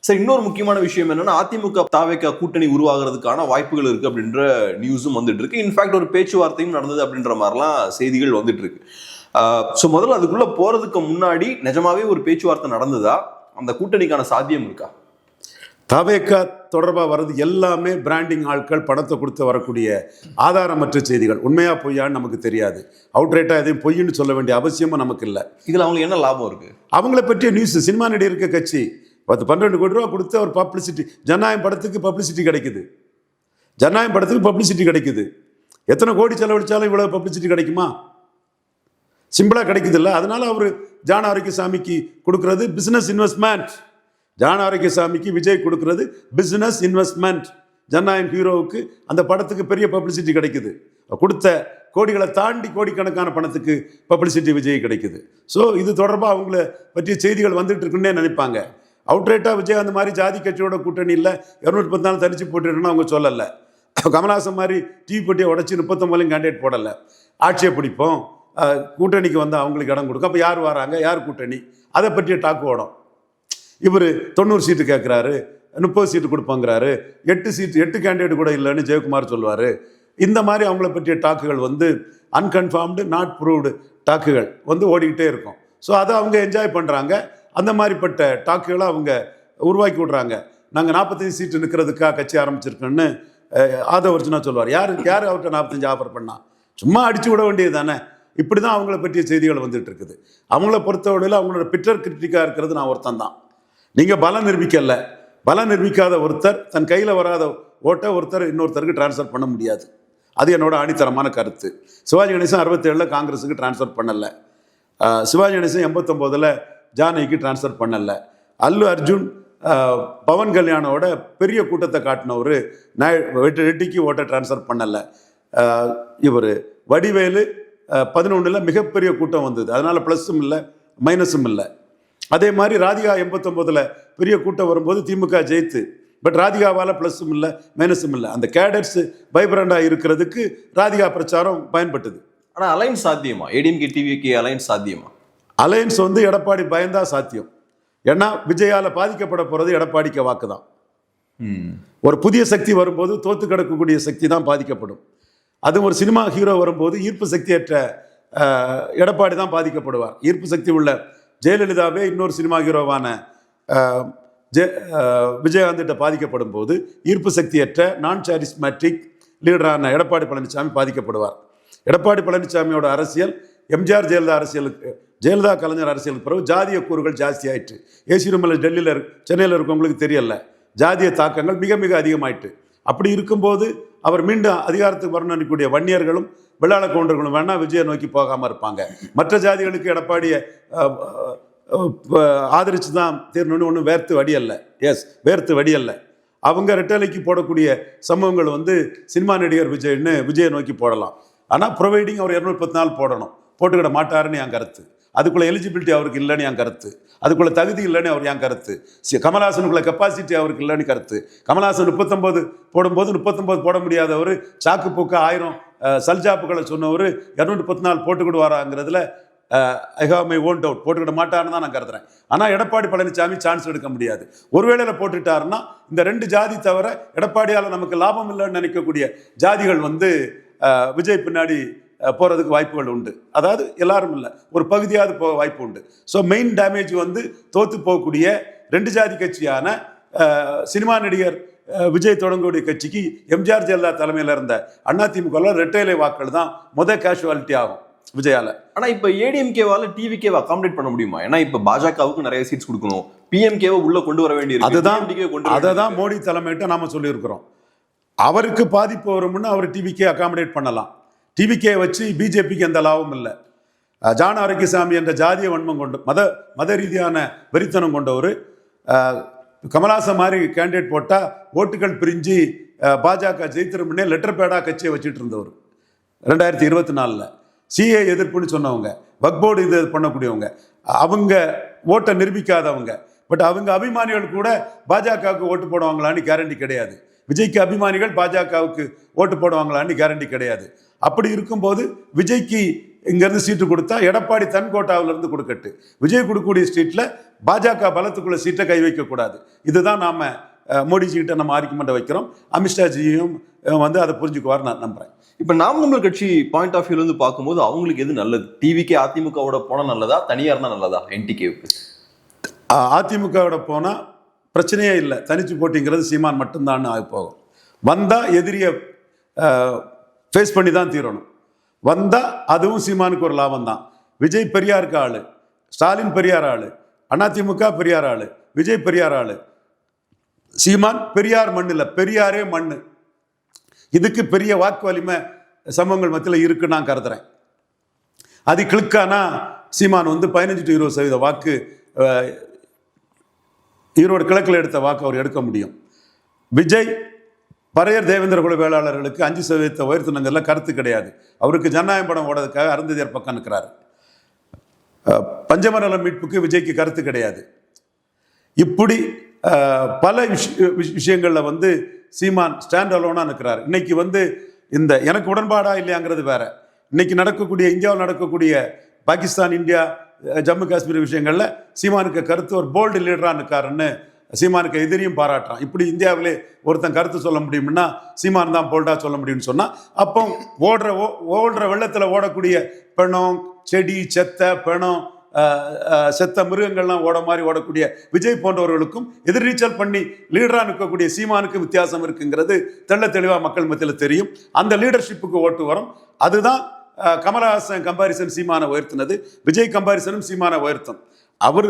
சரி, இன்னொரு முக்கியமான விஷயம் என்னன்னா, அதிமுக தாவேகா கூட்டணி உருவாகிறதுக்கான வாய்ப்புகள் இருக்கு அப்படின்ற நியூஸும் வந்துட்டு இருக்கு. இன்ஃபேக்ட் ஒரு பேச்சுவார்த்தையும் நடந்தது அப்படின்ற மாதிரிலாம் செய்திகள் வந்துட்டு இருக்கு. ஸோ முதல்ல அதுக்குள்ள போறதுக்கு முன்னாடி நிஜமாவே ஒரு பேச்சுவார்த்தை நடந்ததா? அந்த கூட்டணிக்கான சாத்தியம் இருக்கா? தாவேகா தொடர்பாக வர்றது எல்லாமே பிராண்டிங் ஆட்கள் பணத்தை கொடுத்து வரக்கூடிய ஆதாரமற்ற செய்திகள். உண்மையா பொய்யான்னு நமக்கு தெரியாது. அவுட்ரைட்டாக எதையும் பொய்ன்னு சொல்ல வேண்டிய அவசியமும் நமக்கு இல்லை. இதில் அவங்களுக்கு என்ன லாபம் இருக்கு? அவங்கள பற்றிய நியூஸ் சினிமா நடிகருக்கு கட்சி 10-12 கோடி ரூபா கொடுத்து ஒரு பப்ளிசிட்டி, ஜனநாயகம் படத்துக்கு பப்ளிசிட்டி கிடைக்குது. ஜனநாயகம் படத்துக்கு பப்ளிசிட்டி கிடைக்குது. எத்தனை கோடி செலவழிச்சாலும் இவ்வளோ பப்ளிசிட்டி கிடைக்குமா? சிம்பிளாக கிடைக்குது இல்லை. அதனால அவர் ஜான ஆரோக்கியசாமிக்கு கொடுக்கறது பிஸ்னஸ் இன்வெஸ்ட்மெண்ட். ஜான ஆரோக்கியசாமிக்கு விஜய் கொடுக்கறது பிஸ்னஸ் இன்வெஸ்ட்மெண்ட். ஜனநாயகம் ஹீரோவுக்கு அந்த படத்துக்கு பெரிய பப்ளிசிட்டி கிடைக்குது. கொடுத்த கோடிகளை தாண்டி கோடிக்கணக்கான பணத்துக்கு பப்ளிசிட்டி விஜய் கிடைக்குது. ஸோ இது தொடர்பாக அவங்கள பற்றிய செய்திகள் வந்துட்டு இருக்குன்னே நினைப்பாங்க. அவுட்ரைட்டாக விஜய் அந்த மாதிரி ஜாதி கட்சியோட கூட்டணி இல்லை 214 தனிச்சு போட்டுருன்னு அவங்க சொல்லலை. கமல்ஹாசன் மாதிரி டிவி போட்டியை உடச்சி 39 கேண்டிடேட் போடலை. ஆட்சியை பிடிப்போம், கூட்டணிக்கு வந்து அவங்களுக்கு இடம் கொடுக்கும். அப்போ யார் வராங்க, யார் கூட்டணி, அதை பற்றிய டாக்கு ஓடும். இவர் 90 சீட்டு கேட்குறாரு, 30 சீட்டு கொடுப்பாங்கிறாரு, 8 கேண்டிடேட் கூட இல்லைன்னு ஜெயக்குமார் சொல்லுவார். இந்த மாதிரி அவங்கள பற்றிய டாக்குகள் வந்து அன்கன்ஃபார்ம்டு நாட் ப்ரூவ்டு டாக்குகள் வந்து ஓடிக்கிட்டே இருக்கும். ஸோ அதை அவங்க என்ஜாய் பண்ணுறாங்க. அந்த மாதிரிப்பட்ட டாக்குகளை அவங்க உருவாக்கி விட்றாங்க. நாங்கள் 45 சீட்டு நிற்கிறதுக்காக கட்சி ஆரம்பிச்சிருக்கோன்னு ஆதவர்ஜுனா சொல்லுவார். யார் அவர்கிட்ட 45 ஆஃபர் பண்ணா? சும்மா அடிச்சு விட வேண்டியது தானே. இப்படி தான் அவங்கள பற்றிய செய்திகள் வந்துட்டு இருக்குது. அவங்கள பொறுத்தவரையில் அவங்களோட பிட்டர் கிரிட்டிக்காக இருக்கிறது நான் ஒருத்தன் தான். நீங்கள் பலம் நிரூபிக்கல. பலம் நிரூபிக்காத ஒருத்தர் தன் கையில் வராத ஓட்டை ஒருத்தர் இன்னொருத்தருக்கு டிரான்ஸ்ஃபர் பண்ண முடியாது. அது என்னோட ஆணித்தரமான கருத்து. சிவாஜி கணேசன் 67 காங்கிரஸுக்கு டிரான்ஸ்ஃபர் பண்ணலை. சிவாஜி கணேசன் 89 ஜானகிக்கு டிரான்ஸ்ஃபர் பண்ணலை. அல்லு அர்ஜுன் பவன் கல்யாணோட பெரிய கூட்டத்தை காட்டினவர் ரெட்டிக்கு ஓட்டை டிரான்ஸ்ஃபர் பண்ணலை. இவர் வடிவேலு 11 மிகப்பெரிய கூட்டம் வந்தது. அதனால் ப்ளஸ்ஸும் இல்லை மைனஸும் இல்லை. அதே மாதிரி ராதிகா 89 பெரிய கூட்டம் வரும்போது திமுக ஜெயித்து. பட் ராதிகாவால் ப்ளஸ்ஸும் இல்லை மைனஸும் இல்லை. அந்த கேடட்ஸ் வைப்ரண்டாக இருக்கிறதுக்கு ராதிகா பிரச்சாரம் பயன்பட்டது. ஆனால் அலைன்ஸ் சாத்தியமா? ஏடிஎம்கே டிவிக்கு அலைன்ஸ் சாத்தியமா? அலையன்ஸ் வந்து எடப்பாடி பயந்தா சாத்தியம். ஏன்னா விஜயால பாதிக்கப்பட போறது எடப்பாடிக்கு வாக்கு தான். ஒரு புதிய சக்தி வரும்போது தோத்து கிடக்கக்கூடிய சக்தி தான் பாதிக்கப்படும். அது ஒரு சினிமா ஹீரோ வரும்போது ஈர்ப்பு சக்தியற்ற எடப்பாடி தான் பாதிக்கப்படுவார். ஈர்ப்பு சக்தி உள்ள ஜெயலலிதாவே இன்னொரு சினிமா ஹீரோவான விஜயகாந்த் பாதிக்கப்படும் போது ஈர்ப்பு சக்தியற்ற நான் சாரிஸ்மேட்டிக் லீடரான எடப்பாடி பழனிசாமி பாதிக்கப்படுவார். எடப்பாடி பழனிசாமியோட அரசியல் எம்ஜிஆர் ஜெயலலிதா அரசியலுக்கு, ஜெயலலிதா கலைஞர் அரசியலுக்கு பிறகு ஜாதிய கூறுகள் ஜாஸ்தி ஆயிட்டு. ஏசி ரூமில் டெல்லியில் சென்னையில் இருக்கவங்களுக்கு தெரியல, ஜாதிய தாக்கங்கள் மிக மிக அதிகமாயிட்டு. அப்படி இருக்கும்போது அவர் மீண்டும் அதிகாரத்துக்கு வரணும்னுக்கூடிய வன்னியர்களும் வெள்ளாள கவுண்டர்களும் வேணா விஜயை நோக்கி போகாமல் இருப்பாங்க. மற்ற ஜாதிகளுக்கு எடப்பாடியை ஆதரித்து தான் தீரணும்னு ஒன்றும் வேர்த்து வடியல்ல. அவங்க ரெட்டலைக்கு போடக்கூடிய சமூகங்கள் வந்து சினிமா நடிகர் விஜயை நோக்கி போடலாம். ஆனால் ப்ரொவைடிங் அவர் 214 போடணும். போட்டுக்கிட மாட்டாருன்னு என் கருத்து. அதுக்குள்ள எலிஜிபிலிட்டி அவருக்கு இல்லைன்னு என் கருத்து. அதுக்குள்ள தகுதி இல்லைன்னு அவர் என் கருத்து. கமல்ஹாசனுக்குள்ள கெப்பாசிட்டி அவருக்கு இல்லைன்னு கருத்து. கமல்ஹாசன் 39 போடும்போது 39 போட முடியாதவர், சாக்கு போக்க 1000 சல்ஜாப்புகளை சொன்னவர் 214 போட்டுக்கிடுவாராங்கிறதுல I have my own doubt. போட்டுக்கிட மாட்டாருன்னு தான் நான் கருதுறேன். ஆனால் எடப்பாடி பழனிசாமி சான்ஸ் எடுக்க முடியாது. ஒருவேளை போட்டுட்டாருன்னா இந்த 2 ஜாதி தவிர எடப்பாடியால் நமக்கு லாபம் இல்லைன்னு நினைக்கக்கூடிய ஜாதிகள் வந்து விஜய் பின்னாடி போகிறதுக்கு வாய்ப்புகள் உண்டு. அதாவது எல்லாரும் இல்லை, ஒரு பகுதியாவது போக வாய்ப்பு உண்டு. ஸோ மெயின் டேமேஜ் வந்து தோற்று போகக்கூடிய 2 ஜாதி கட்சியான சினிமா நடிகர் விஜய் தொடங்கக்கூடிய கட்சிக்கு எம்ஜிஆர் ஜெயலலிதா தலைமையில் இருந்த அதிமுக ரெட்டைலை வாக்கள் தான் கேஷுவாலிட்டி ஆகும் விஜயால. ஆனா இப்ப ஏடிஎம்கேவால டிவிகேவை அகாமடேட் பண்ண முடியுமா? ஏன்னா இப்ப பாஜகவுக்கு நிறைய சீட்ஸ் கொடுக்கணும், பிஎம்கேவை உள்ள கொண்டு வர வேண்டியது. அதுதான் மோடி தலைமையிட்ட நாம சொல்லியிருக்கிறோம். அவருக்கு பாதிப்பு வரும்னு அவர் டிவிகே அகாமடேட் பண்ணலாம். டிவிகே வச்சு பிஜேபிக்கு எந்த லாபம் இல்லை. ஜான ஆரோக்கியசாமி என்ற ஜாதிய வன்மம் கொண்டு மத ரீதியான வெறித்தனம் கொண்டவர் கமல்ஹாசன் மாதிரி கேண்டிடேட் போட்டால் ஓட்டுகள் பிரிஞ்சு பாஜக ஜெயித்திருமுன்னே லெட்டர் பேடா கட்சியை வச்சுட்டு இருந்தவர். 2024 சிஏ எதிர்ப்புன்னு சொன்னவங்க, வக்போர்டு இது பண்ணக்கூடியவங்க, அவங்க ஓட்டை நிரூபிக்காதவங்க. பட் அவங்க அபிமானிகள் கூட பாஜகவுக்கு ஓட்டு போடுவாங்களான்னு கேரண்டி கிடையாது. விஜய்க்கு அபிமானிகள் பாஜகவுக்கு ஓட்டு போடுவாங்களான்னு கேரண்டி கிடையாது. அப்படி இருக்கும்போது விஜய்க்கு இங்கேருந்து சீட்டு கொடுத்தா எடப்பாடி தன் கோட்டாவிலிருந்து கொடுக்கட்டு, விஜய் கொடுக்கக்கூடிய சீட்டில் பாஜக பலத்துக்குள்ள சீட்டை கை வைக்கக்கூடாது. இதுதான் நாம் மோடிஜிக்கிட்ட நம்ம ஆர்குமெண்ட்டை வைக்கிறோம். அமித்ஷாஜியும் வந்து அதை புரிஞ்சுக்குவார் நான் நம்புகிறேன். இப்ப நாம் தமிழர் கட்சி பாயிண்ட் ஆஃப் வியூல இருந்து பார்க்கும்போது அவங்களுக்கு எது நல்லது? டிவிக்கே அதிமுகவோட போனா நல்லதா, தனியா இருந்தா நல்லதா? என்டிகேவுக்கு அதிமுகவோட போனால் பிரச்சனையே இல்லை, தனிச்சு போட்டிங்கிறது சீமான் மட்டும்தான் ஆகி போகும். வந்தால் எதிரியை ஃபேஸ் பண்ணி தான் தீரணும். வந்தால் அதுவும் சீமானுக்கு ஒரு லாபம் தான். விஜய் பெரியாருக்கு ஆளு, ஸ்டாலின் பெரியார் ஆளு, அதிமுக பெரியார் ஆளு, விஜய் பெரியார் ஆளு, சீமான் பெரியார் மண் இல்லை, பெரியாரே மண். இதுக்கு பெரிய வாக்கு வலிமை சமூகங்கள் மத்தியில் இருக்குன்னு நான் கருதுறேன். அது கிளிக்கானா சீமான் வந்து 15 to 20% வாக்கு ஈரோடு கிழக்கில் எடுத்த வாக்கு அவர் எடுக்க முடியும். விஜய் பறையர் தேவேந்திர குல வேளாளர்களுக்கு 5% உயர்த்தினங்கள்ல கருத்து கிடையாது. அவருக்கு ஜனநாயகம் படம் ஓடுறதுக்காக அருந்ததியர் பக்கம் இருக்கிறாரு. பஞ்சமநல மீட்புக்கு விஜய்க்கு கருத்து கிடையாது. இப்படி பல விஷயங்களில் வந்து சீமான் ஸ்டாண்ட் அலோனாக இருக்கிறார். இன்னைக்கு வந்து இந்த எனக்கு உடன்பாடா இல்லையாங்கிறது வேற. இன்னைக்கு நடக்கக்கூடிய இந்தியாவில் நடக்கக்கூடிய பாகிஸ்தான், இந்தியா, ஜம்மு காஷ்மீர் விஷயங்களில் சீமானுக்கு கருத்து ஒரு போல்டு லீடராக இருக்காருன்னு சீமானுக்கு எதிரியும் பாராட்டுறான். இப்படி இந்தியாவிலே ஒருத்தன் கருத்து சொல்ல முடியும்னா சீமான் தான் போல்டாக சொல்ல முடியும்னு சொன்னால், அப்போ ஓடுற வெள்ளத்தில் ஓடக்கூடிய பிணம், செடி, பிணம், செத்த மிருகங்கள்லாம் ஓட மாதிரி ஓடக்கூடிய விஜய் போன்றவர்களுக்கும் எதிர்நீச்சல் பண்ணி லீடராக நிற்கக்கூடிய சீமானுக்கு வித்தியாசம் இருக்குங்கிறது தெள்ள தெளிவாக மக்கள் மத்தியில் தெரியும். அந்த லீடர்ஷிப்புக்கு ஓட்டு வரும். அதுதான் கமலஹாசன் கம்பாரிசன் சீமான உயர்த்தினது, விஜய் கம்பாரிசனும் சீமான உயர்த்தும். அவர்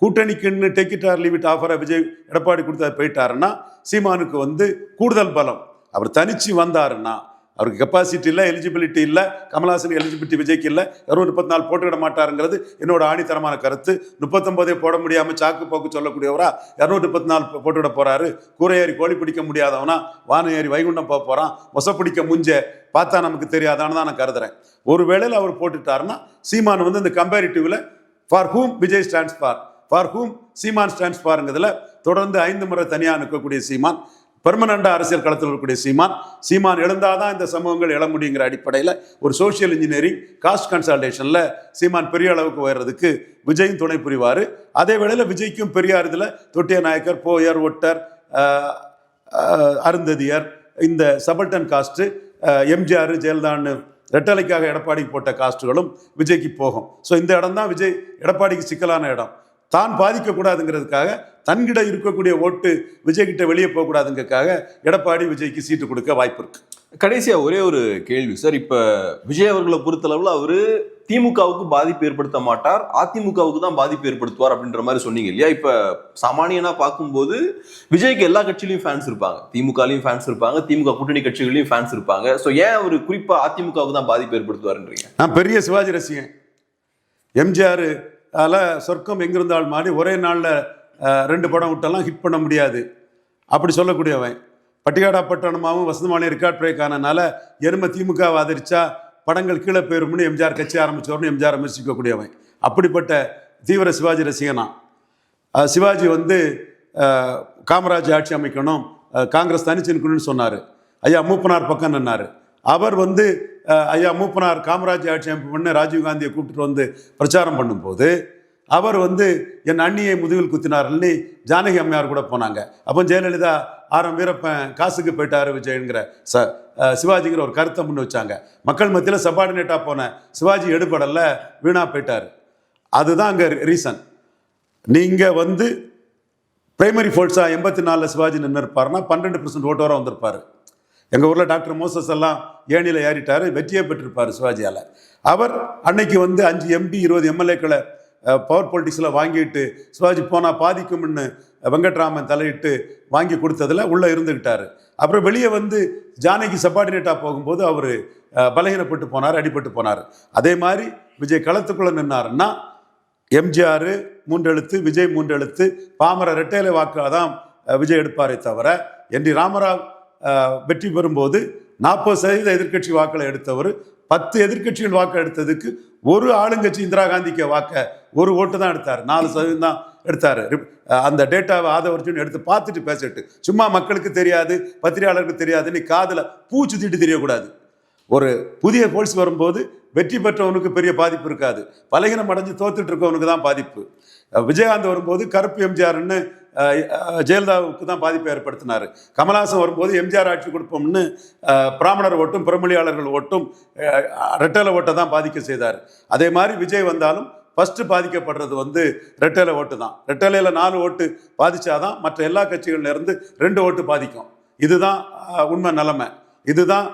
கூட்டணிக்குன்னு take it or leave it ஆஃபரை விஜய் எடப்பாடி கொடுத்தா போயிட்டாருன்னா சீமானுக்கு வந்து கூடுதல் பலம். அவர் தனிச்சு வந்தாருன்னா அவருக்கு கெப்பாசிட்டி இல்லை, எலிஜிபிலிட்டி இல்லை. கமலஹாசன் எலிஜிபிலிட்டி விஜய்க்கு இல்லை. 234 போட்டுவிட மாட்டாருங்கிறது என்னோட ஆணித்தரமான கருத்து. 39 போட முடியாமல் சாக்கு போக்கு சொல்லக்கூடியவரா 234 போட்டுவிட போறாரு. கூரை ஏறி கோழி பிடிக்க முடியாதவனா வானம் ஏறி வைகுண்டம் போக போறான். மொசை பிடிக்க முஞ்ச பார்த்தா நமக்கு தெரியாதான்னு தான் நான் கருதுறேன். ஒரு வேளையில் அவர் போட்டுட்டாருன்னா சீமான் வந்து இந்த கம்பேரிட்டிவ்ல for whom Vijay stands for whom Seeman stands ஃபார்ங்கிறதுல தொடர்ந்து 5 முறை தனியாக நிற்கக்கூடிய சீமான், பெர்மனண்டா அரசியல் களத்தில் இருக்கக்கூடிய சீமான் எழுந்தாதான் இந்த சமூகங்கள் எழ முடியுங்கிற அடிப்படையில் ஒரு சோசியல் இன்ஜினியரிங், காஸ்ட் கன்சல்டேஷன்ல சீமான் பெரிய அளவுக்கு உயர்றதுக்கு விஜயும் துணை புரிவார். அதே வேளையில் விஜய்க்கும் பெரியார் இதில் தொட்டிய நாயக்கர், போயர், ஒட்டர், அருந்ததியர், இந்த சபல்டன் காஸ்ட், எம்ஜிஆர், ஜெயலலிதான்னு ரெட்டலைக்காக எடப்பாடி போட்ட காஸ்ட்டுகளும் விஜய்க்கு போகும். ஸோ இந்த இடம் தான் விஜய் எடப்பாடிக்கு சிக்கலான இடம். தான் பாதிக்கக்கூடாதுங்கிறதுக்காக தன்கிட்ட இருக்கக்கூடிய ஓட்டு விஜய்கிட்ட வெளியே போகக்கூடாதுங்கிறதுக்காக எடப்பாடி விஜய்க்கு சீட்டு கொடுக்க வாய்ப்பு இருக்கு. கடைசியா ஒரே ஒரு கேள்வி சார். இப்ப விஜய் அவர்களை பொறுத்தளவுல அவரு திமுகவுக்கு பாதிப்பு ஏற்படுத்த மாட்டார், அதிமுகவுக்கு தான் பாதிப்பு ஏற்படுத்துவார் அப்படின்ற மாதிரி சொன்னீங்க இல்லையா? இப்ப சாமானியனா பார்க்கும்போது விஜய்க்கு எல்லா கட்சியிலையும் ஃபேன்ஸ் இருப்பாங்க, திமுகலையும் ஃபேன்ஸ் இருப்பாங்க, திமுக கூட்டணி கட்சிகளையும் ஃபேன்ஸ் இருப்பாங்க. ஸோ ஏன் அவர் குறிப்பா அதிமுகவுக்கு தான் பாதிப்பு ஏற்படுத்துவாருன்றீங்க? நான் பெரிய சிவாஜி ரசிகன். எம்ஜிஆர் சொர்க்கம் எங்கிருந்தால் மாதிரி ஒரே நாளில் 2 படம் விட்டெல்லாம் ஹிட் பண்ண முடியாது அப்படி சொல்லக்கூடியவன். பட்டிகாடா பட்டணமாவும் வசந்தமானியம் ரெக்கார்ட் பிரேக் ஆனதுனால எருமை திமுகவை ஆதரிச்சா படங்கள் கீழே போயிரும்னு எம்ஜிஆர் கட்சி ஆரம்பிச்சோர்னு எம்ஜிஆர் விமர்சிக்கக்கூடியவன். அப்படிப்பட்ட தீவிர சிவாஜி ரசிகனா. சிவாஜி வந்து காமராஜ் ஆட்சி அமைக்கணும், காங்கிரஸ் தனிச்சு நிற்கணும்னு சொன்னார். ஐயா மூப்பனார் பக்கம் நின்னார். அவர் வந்து ஐயா மூப்பனார் காமராஜ் ஆட்சி அமைப்பு பண்ண ராஜீவ்காந்தியை கூப்பிட்டு வந்து பிரச்சாரம் பண்ணும்போது அவர் வந்து என் அண்ணியை முதுகில் குத்தினார்னு ஜானகி அம்மையார் கூட போனாங்க. அப்போ ஜெயலலிதா ஆரம் வீரப்பன் காசுக்கு போயிட்டாரு விஜய்ங்கிற சிவாஜிங்கிற ஒரு கருத்தை முன் வச்சாங்க. மக்கள் மத்தியில் சபார்டினேட்டாக போன சிவாஜி எடுபடல, வீணா போயிட்டார். அதுதான் அங்கே ரீசன். நீங்கள் வந்து பிரைமரி ஃபோர்ஸா 84 சிவாஜி நின்று இருப்பாருன்னா 12% ஓட்டோராக வந்திருப்பார். எங்கள் ஊரில் டாக்டர் மோசஸ் எல்லாம் ஏணியில் ஏறிட்டார், வெற்றியே பெற்றிருப்பார் சிவாஜியால். அவர் அன்னைக்கு வந்து 5 MP 20 MLAக்களை பவர் பொலிட்டிக்ஸில் வாங்கிட்டு சிவாஜி போனால் பாதிக்கும்னு வெங்கட்ராமன் தலையிட்டு வாங்கி கொடுத்ததில் உள்ளே இருந்துக்கிட்டார். அப்புறம் வெளியே வந்து ஜானகி சப்பார்டினேட்டாக போகும்போது அவர் பலகீனப்பட்டு போனார், அடிபட்டு போனார். அதே மாதிரி விஜய் களத்துக்குள்ளே நின்னாருன்னா எம்ஜிஆர் 3 எழுத்து, விஜய் 3 எழுத்து, பாமர ரெட்டையில வாக்காக தான் விஜய் எடுப்பாரே தவிர, என்டி ராமராவ் வெற்றி பெறும்போது 40% எதிர்கட்சி வாக்களை எடுத்தவர் 10 எதிர்கட்சிகள் வாக்கு எடுத்ததுக்கு ஒரு ஆளுங்கட்சி இந்திரா காந்திக்கு வாக்க ஒரு ஓட்டு தான் எடுத்தார், 4% தான் எடுத்தார். அந்த டேட்டாவை ஆதவர்ஜுன் எடுத்து பார்த்துட்டு பேசிட்டு, சும்மா மக்களுக்கு தெரியாது, பத்திரிகையாளருக்கு தெரியாது, நீ காதில் பூச்சி தீட்டு தெரியக்கூடாது. ஒரு புதிய போலீஸ் வரும்போது வெற்றி பெற்றவனுக்கு பெரிய பாதிப்பு இருக்காது, பலகீனம் அடைஞ்சு தோத்துட்டு இருக்கவனுக்கு தான் பாதிப்பு. விஜயகாந்த் வரும்போது கருப்பு எம்ஜிஆர்னு ஜெயலலிதாவுக்கு தான் பாதிப்பை ஏற்படுத்தினார். கமல்ஹாசன் வரும்போது எம்ஜிஆர் ஆட்சி கொடுப்போம்னு பிராமணர் ஓட்டும் பிறமொழியாளர்கள் ஓட்டும் ரெட்டலை ஓட்டை தான் பாதிக்க செய்தார். அதே மாதிரி விஜய் வந்தாலும் ஃபர்ஸ்ட் பாதிக்கப்படுறது ரெட்டலை ஓட்டு தான். ரெட்டலையில் 4 ஓட்டு பாதிச்சாதான் மற்ற எல்லா கட்சிகள்ல இருந்து 2 ஓட்டு பாதிக்கும். இதுதான் உண்மை நிலைமை, இதுதான்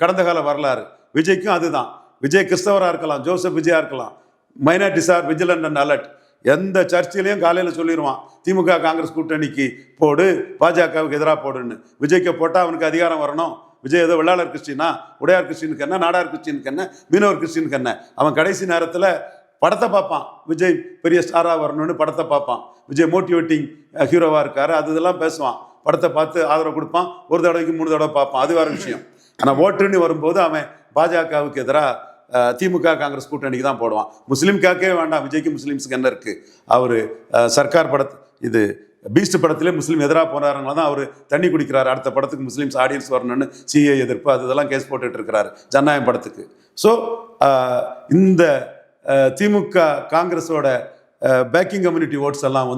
கடந்த கால வரலாறு. விஜய்க்கும் அதுதான். விஜய் கிறிஸ்தவராக இருக்கலாம், ஜோசப் விஜயா இருக்கலாம், minorities are vigilant and alert. எந்த சர்ச்சையிலையும் காலையில் சொல்லிடுவான் திமுக காங்கிரஸ் கூட்டணிக்கு போடு, பாஜகவுக்கு எதிராக போடுன்னு. விஜய்க்கு போட்டால் அவனுக்கு அதிகாரம் வரணும். விஜய் ஏதோ வெள்ளாளர் கிறிஸ்டினா, உடையார் கிறிஸ்டினுக்கு என்ன, நாடார் கிறிஸ்டினுக்கு என்ன, மீனவர் கிறிஸ்டினுக்கு என்ன. அவன் கடைசி நேரத்தில் படத்தை பார்ப்பான், விஜய் பெரிய ஸ்டாராக வரணும்னு படத்தை பார்ப்பான். விஜய் மோட்டிவேட்டிங் ஹீரோவாக இருக்காரு, அது இதெல்லாம் பேசுவான். படத்தை பார்த்து ஆதரவு கொடுப்பான், ஒரு தடவைக்கு 3 தடவை பார்ப்பான், அது வேறு விஷயம். ஆனால் ஓட்டுன்னு வரும்போது அவன் பாஜகவுக்கு எதிராக திமுக காங்கிரஸ் கூட்டணிக்கு தான் போடுவான். முஸ்லீம் காக்கவே வேண்டாம், விஜய்க்கு முஸ்லீம்ஸுக்கு என்ன இருக்குது? அவர் சர்க்கார் இது பீஸ்ட் படத்திலே முஸ்லீம் எதிராக போனாருங்களா தான் அவர் தண்ணி குடிக்கிறார். அடுத்த படத்துக்கு முஸ்லீம்ஸ் ஆடியன்ஸ் வரணும்னு சிஏ எதிர்ப்பு அது இதெல்லாம் கேஸ் போட்டுட்டு இருக்கிறாரு ஜனநாயகம் படத்துக்கு. ஸோ இந்த திமுக காங்கிரஸோட பேக்கிங் கம்யூனிட்டி ஓட்ஸ் எல்லாம்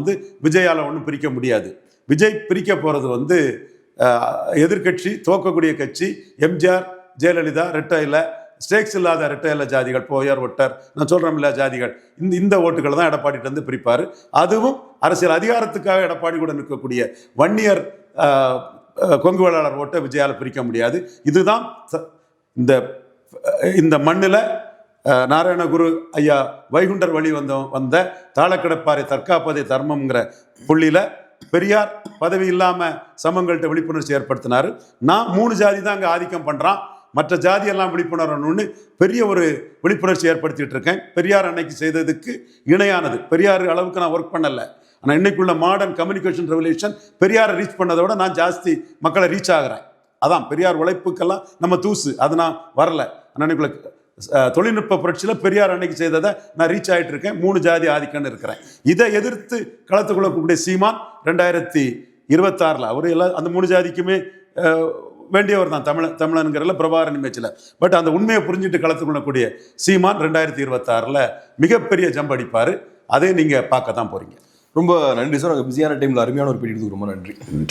விஜயால் ஒன்றும் பிரிக்க முடியாது. விஜய் பிரிக்க போகிறது எதிர்கட்சி, தோக்கக்கூடிய கட்சி, எம்ஜிஆர் ஜெயலலிதா ரெட்டையில், ஸ்டேக்ஸ் இல்லாத ரெட்டையில ஜாதிகள், போயர் ஒட்டர், நான் சொல்கிறோம் இல்ல ஜாதிகள், இந்த ஓட்டுகளை தான் எடப்பாடிட்டு பிரிப்பார். அதுவும் அரசியல் அதிகாரத்துக்காக எடப்பாடி கூட நிற்கக்கூடிய வன்னியர் கொங்கு வேளாளர் ஓட்டை விஜயால் பிரிக்க முடியாது. இதுதான் இந்த மண்ணில் நாராயணகுரு ஐயா வைகுண்டர் வழி வந்த தாளக்கிடப்பாறை தற்காப்பதை தர்மம்ங்கிற புள்ளியில் பெரியார் பதவி இல்லாமல் சமங்கள்கிட்ட விழிப்புணர்ச்சி ஏற்படுத்தினார். நான் 3 ஜாதி தான் அங்கே ஆதிக்கம் பண்ணுறான், மற்ற ஜாதியெல்லாம் விழிப்புணர்வுன்னு பெரிய ஒரு விழிப்புணர்ச்சி ஏற்படுத்திட்டு இருக்கேன். பெரியார் அன்னைக்கு செய்ததுக்கு இணையானது. பெரியார் அளவுக்கு நான் ஒர்க் பண்ணலை, ஆனால் இன்னைக்குள்ள மாடர்ன் கம்யூனிகேஷன் ரெவல்யூஷன் பெரியாரை ரீச் பண்ணதோட நான் ஜாஸ்தி மக்களை ரீச் ஆகிறேன். அதான் பெரியார் உழைப்புக்கெல்லாம் நம்ம தூசு, அது நான் வரல. அன்னைக்குள்ள தொழில்நுட்ப புரட்சியில் பெரியார் அன்னைக்கு செய்ததை நான் ரீச் ஆகிட்டு இருக்கேன். 3 ஜாதி ஆதிக்கம்னு இருக்கிறேன். இதை எதிர்த்து களத்துக்குள்ள கூடிய சீமான் 2026 அவர் எல்லாம் அந்த 3 ஜாதிக்குமே வேண்டியவர் தான், தமிழனுங்கிறல பிரபாகரன் இமேஜில். பட் அந்த உண்மையை புரிஞ்சுட்டு களத்துக்குள்ளக்கூடிய சீமான் 2026 மிகப்பெரிய ஜம்ப் அடிப்பார். அதை நீங்கள் பார்க்க தான் போகிறீங்க. ரொம்ப நன்றி சார். பிஸியான டைமில் அருமையான ஒரு பேட்டி, ரொம்ப நன்றி.